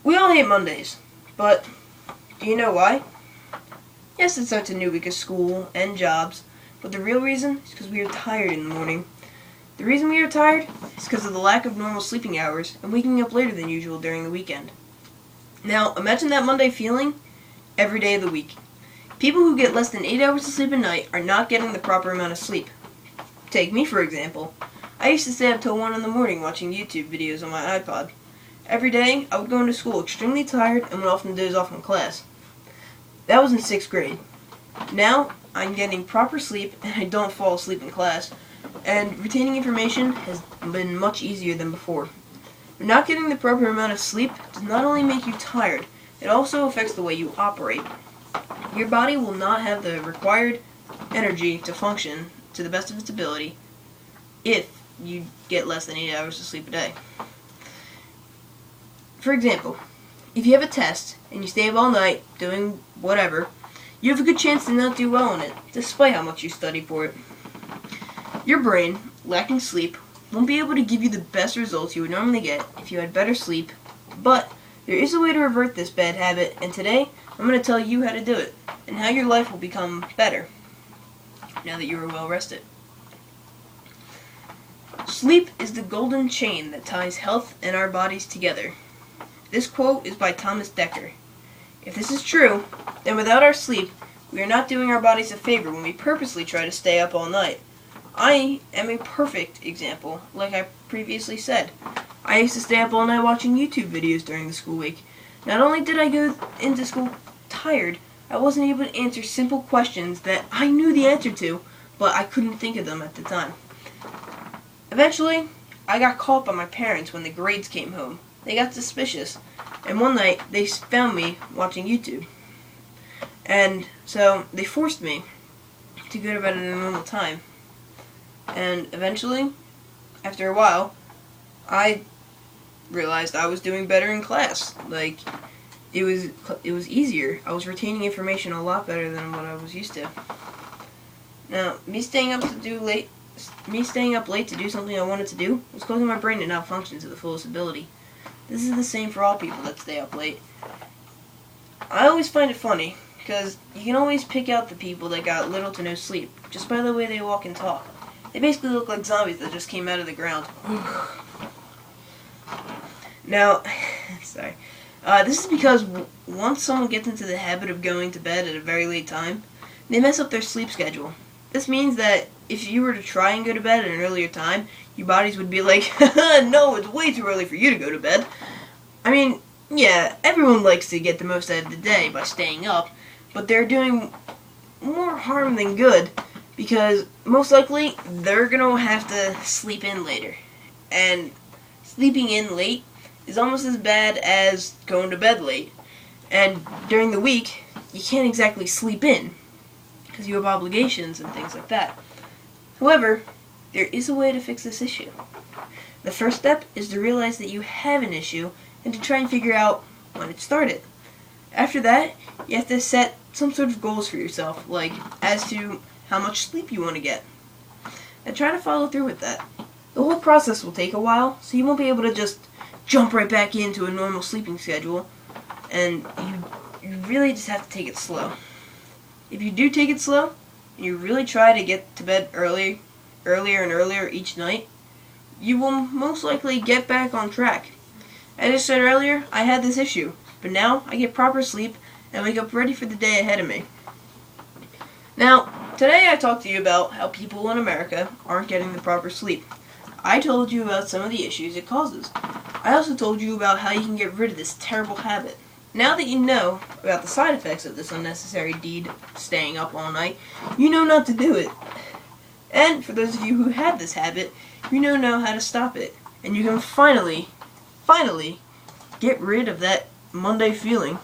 We all hate Mondays, but do you know why? Yes, it starts a new week of school and jobs, but the real reason is because we are tired in the morning. The reason we are tired is because of the lack of normal sleeping hours and waking up later than usual during the weekend. Now, imagine that Monday feeling every day of the week. People who get less than 8 hours of sleep a night are not getting the proper amount of sleep. Take me, for example. I used to stay up till 1 in the morning watching YouTube videos on my iPod. Every day, I would go into school extremely tired and would often doze off in class. That was in 6th grade. Now, I'm getting proper sleep and I don't fall asleep in class, and retaining information has been much easier than before. But not getting the proper amount of sleep does not only make you tired, it also affects the way you operate. Your body will not have the required energy to function to the best of its ability if you get less than 8 hours of sleep a day. For example, if you have a test and you stay up all night doing whatever, you have a good chance to not do well on it, despite how much you study for it. Your brain, lacking sleep, won't be able to give you the best results you would normally get if you had better sleep, but there is a way to revert this bad habit, and today I'm going to tell you how to do it, and how your life will become better now that you are well rested. Sleep is the golden chain that ties health and our bodies together. This quote is by Thomas Dekker. If this is true, then without our sleep, we are not doing our bodies a favor when we purposely try to stay up all night. I am a perfect example, like I previously said. I used to stay up all night watching YouTube videos during the school week. Not only did I go into school tired, I wasn't able to answer simple questions that I knew the answer to, but I couldn't think of them at the time. Eventually, I got caught by my parents when the grades came home. They got suspicious, and one night they found me watching YouTube. And so they forced me to go to bed at a normal time. And eventually, after a while, I realized I was doing better in class. Like, it was easier. I was retaining information a lot better than what I was used to. Now, me staying up late to do something I wanted to do was causing my brain to not function to the fullest ability. This is the same for all people that stay up late. I always find it funny, because you can always pick out the people that got little to no sleep, just by the way they walk and talk. They basically look like zombies that just came out of the ground. Now, sorry. This is because once someone gets into the habit of going to bed at a very late time, they mess up their sleep schedule. This means that if you were to try and go to bed at an earlier time, your bodies would be like, no, it's way too early for you to go to bed. I mean, yeah, everyone likes to get the most out of the day by staying up, but they're doing more harm than good, because most likely they're going to have to sleep in later. And sleeping in late is almost as bad as going to bed late. And during the week, you can't exactly sleep in, because you have obligations and things like that. However, there is a way to fix this issue. The first step is to realize that you have an issue and to try and figure out when it started. After that, you have to set some sort of goals for yourself, like as to how much sleep you want to get. And try to follow through with that. The whole process will take a while, so you won't be able to just jump right back into a normal sleeping schedule, and you really just have to take it slow. If you do take it slow, and you really try to get to bed earlier and earlier each night, you will most likely get back on track. As I said earlier, I had this issue, but now I get proper sleep and wake up ready for the day ahead of me. Now, today I talked to you about how people in America aren't getting the proper sleep. I told you about some of the issues it causes. I also told you about how you can get rid of this terrible habit. Now that you know about the side effects of this unnecessary deed, staying up all night, you know not to do it. And for those of you who have this habit, you know how to stop it. And you can finally get rid of that Monday feeling.